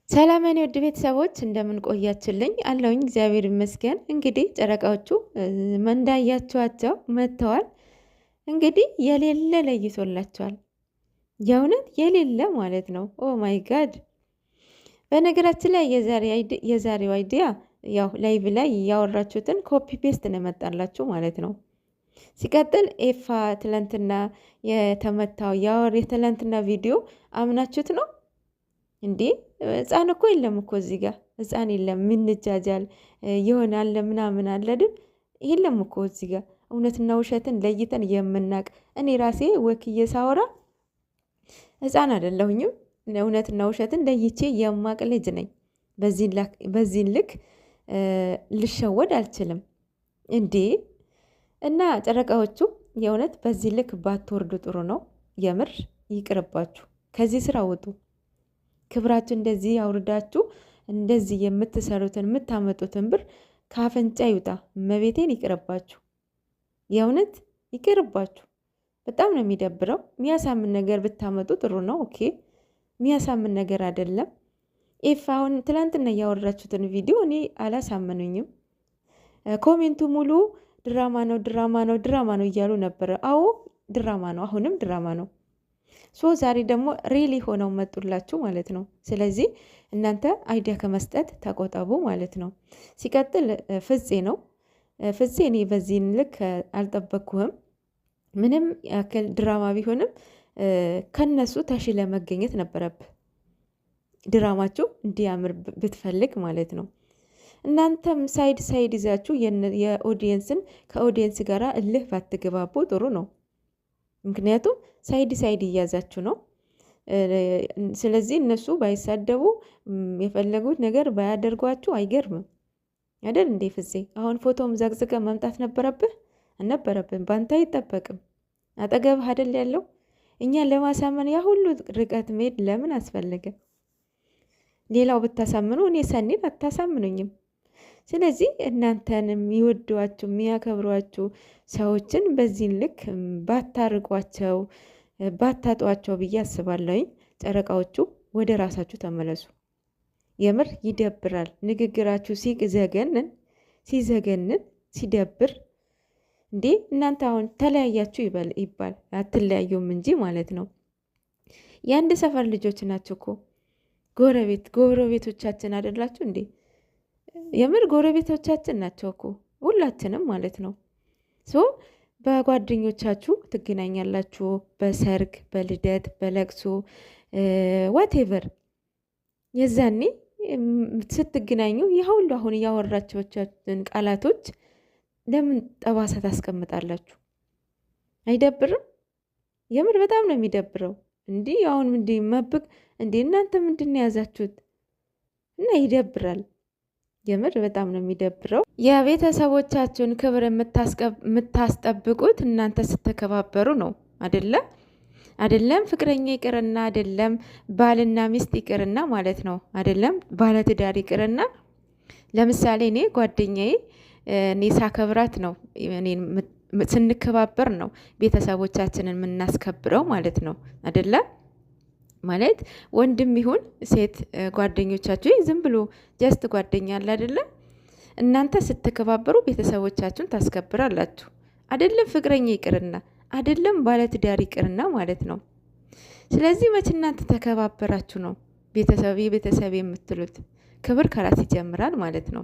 ሰላም የኔ ውድ ቤተሰቦች እንደምን ቆያችሁልኝ? አለውኝ እግዚአብሔር ይመስገን። እንግዲህ ጨረቃዎቹ እንዳያችኋቸው መጥተዋል። እንግዲህ የሌለ ለይቶላቸዋል። የእውነት የሌለ ማለት ነው። ኦ ማይ ጋድ። በነገራችን ላይ የዛሬው አይዲያ ያው ላይቭ ላይ ያወራችሁትን ኮፒ ፔስት ነው የመጣላችሁ ማለት ነው። ሲቀጥል ኤፋ ትላንትና የተመታው የትላንትና ቪዲዮ አምናችሁት ነው እንዴ? ህፃን እኮ የለም እኮ እዚህ ጋር ህፃን የለም። ምንጃጃል ይሆናል ምናምን አለድም የለም እኮ እዚህ ጋር እውነትና ውሸትን ለይተን የምናቅ። እኔ ራሴ ወክዬ ሳወራ ህፃን አይደለሁኝም። እውነትና ውሸትን ለይቼ የማቅ ልጅ ነኝ። በዚህ ልክ ልሸወድ አልችልም እንዴ። እና ጨረቃዎቹ የእውነት በዚህ ልክ ባትወርዱ ጥሩ ነው። የምር ይቅርባችሁ፣ ከዚህ ስራ ውጡ። ክብራችሁ እንደዚህ አውርዳችሁ እንደዚህ የምትሰሩትን የምታመጡትን ብር ከአፍንጫ ይውጣ። መቤቴን ይቅርባችሁ፣ የእውነት ይቅርባችሁ። በጣም ነው የሚደብረው። የሚያሳምን ነገር ብታመጡ ጥሩ ነው። ኦኬ፣ የሚያሳምን ነገር አይደለም። ኤፍ አሁን ትላንትና እያወራችሁትን ቪዲዮ እኔ አላሳመኑኝም። ኮሜንቱ ሙሉ ድራማ ነው ድራማ ነው ድራማ ነው እያሉ ነበረ። አዎ ድራማ ነው፣ አሁንም ድራማ ነው። ዛሬ ደግሞ ሪሊ ሆነው መጡላችሁ ማለት ነው። ስለዚህ እናንተ አይዲያ ከመስጠት ተቆጠቡ ማለት ነው። ሲቀጥል ፍፄ ነው። ፍፄ እኔ በዚህን ልክ አልጠበቅኩህም። ምንም ያክል ድራማ ቢሆንም ከነሱ ተሽለ መገኘት ነበረብህ። ድራማችሁ እንዲያምር ብትፈልግ ማለት ነው። እናንተም ሳይድ ይዛችሁ የኦዲየንስን ከኦዲየንስ ጋር እልህ ባትገባቡ ጥሩ ነው። ምክንያቱም ሳይድ እያዛችሁ ነው። ስለዚህ እነሱ ባይሳደቡ የፈለጉት ነገር ባያደርጓችሁ አይገርምም አይደል እንዴ? ፍፄ አሁን ፎቶም ዘግዝቀ መምጣት ነበረብህ አልነበረብህም? ባንተ አይጠበቅም። አጠገብህ አይደል ያለው። እኛን ለማሳመን ያ ሁሉ ርቀት መሄድ ለምን አስፈለገ? ሌላው ብታሳምኑ እኔ ሰኒን አታሳምኑኝም። ስለዚህ እናንተን የሚወዷችሁ የሚያከብሯችሁ ሰዎችን በዚህን ልክ ባታርቋቸው ባታጧቸው ብዬ አስባለሁኝ። ጨረቃዎቹ ወደ ራሳችሁ ተመለሱ። የምር ይደብራል ንግግራችሁ ሲዘገንን ሲደብር። እንዴ እናንተ አሁን ተለያያችሁ ይባል አትለያዩም እንጂ ማለት ነው። የአንድ ሰፈር ልጆች ናቸው እኮ ጎረቤቶቻችን አይደላችሁ እንዴ? የምር ጎረቤቶቻችን ናቸው እኮ ሁላችንም ማለት ነው። በጓደኞቻችሁ ትገናኛላችሁ፣ በሰርግ፣ በልደት፣ በለቅሶ ዋቴቨር የዛኔ ስትገናኙ የሁሉ አሁን እያወራችሁትን ቃላቶች ለምን ጠባሳ ታስቀምጣላችሁ? አይደብርም? የምር በጣም ነው የሚደብረው። እንዲህ አሁን እንዲህ መብቅ እንዲህ እናንተ ምንድን ነው የያዛችሁት? እና ይደብራል። የምር በጣም ነው የሚደብረው። የቤተሰቦቻችሁን ክብር የምታስጠብቁት እናንተ ስትከባበሩ ነው። አይደለም ፍቅረኛ ይቅርና አይደለም ባልና ሚስት ይቅርና ማለት ነው። አይደለም ባለትዳር ይቅርና ለምሳሌ እኔ ጓደኛዬ እኔ ሳከብራት ነው ስንከባበር ነው ቤተሰቦቻችንን የምናስከብረው ማለት ነው። አይደለም ማለት ወንድም ይሁን ሴት ጓደኞቻችሁ ዝም ብሎ ጀስት ጓደኛ አለ አይደለም። እናንተ ስትከባበሩ ቤተሰቦቻችሁን ታስከብራላችሁ። አይደለም ፍቅረኛ ይቅርና አይደለም ባለትዳር ይቅርና ማለት ነው። ስለዚህ መቼ እናንተ ተከባበራችሁ ነው ቤተሰብ የምትሉት? ክብር ከራስ ይጀምራል ማለት ነው።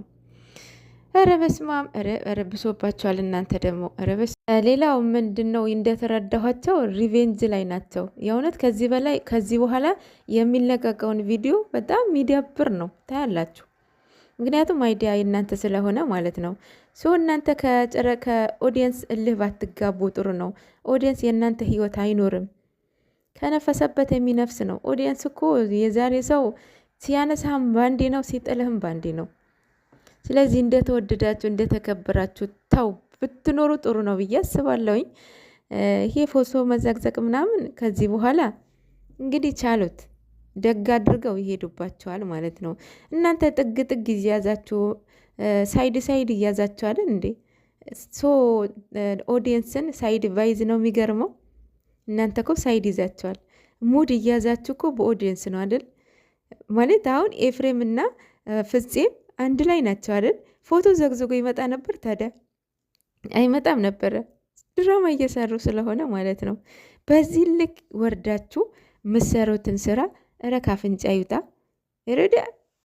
ኧረ በስመ አብ! ኧረ ብሶባቸዋል እናንተ ደግሞ። ሌላው ምንድን ነው እንደተረዳኋቸው ሪቬንጅ ላይ ናቸው የእውነት። ከዚህ በኋላ የሚለቀቀውን ቪዲዮ በጣም የሚደብር ነው ታያላችሁ። ምክንያቱም አይዲያ የእናንተ ስለሆነ ማለት ነው። እናንተ ከኦዲየንስ እልህ ባትጋቡ ጥሩ ነው። ኦዲየንስ የእናንተ ህይወት አይኖርም። ከነፈሰበት የሚነፍስ ነው ኦዲየንስ እኮ። የዛሬ ሰው ሲያነሳህም ባንዴ ነው፣ ሲጥልህም ባንዴ ነው። ስለዚህ እንደተወደዳችሁ እንደተከበራችሁ ተው ብትኖሩ ጥሩ ነው ብዬ አስባለሁኝ። ይሄ ፎቶ መዘግዘቅ ምናምን ከዚህ በኋላ እንግዲህ ቻሉት፣ ደግ አድርገው ይሄዱባቸዋል ማለት ነው። እናንተ ጥግ እያያዛችሁ ሳይድ እያያዛችሁ አይደል እንዴ? ኦዲየንስን ሳይድ ቫይዝ ነው የሚገርመው። እናንተ እኮ ሳይድ ይዛችኋል። ሙድ እያያዛችሁ እኮ በኦዲየንስ ነው አይደል? ማለት አሁን ኤፍሬም እና ፍፄም አንድ ላይ ናቸው አይደል? ፎቶ ዘግዝጎ ይመጣ ነበር ታዲያ? አይመጣም ነበረ። ድራማ እየሰሩ ስለሆነ ማለት ነው። በዚህ ልክ ወርዳችሁ ምሰሩትን ስራ እረ ካፍንጫ ይውጣ።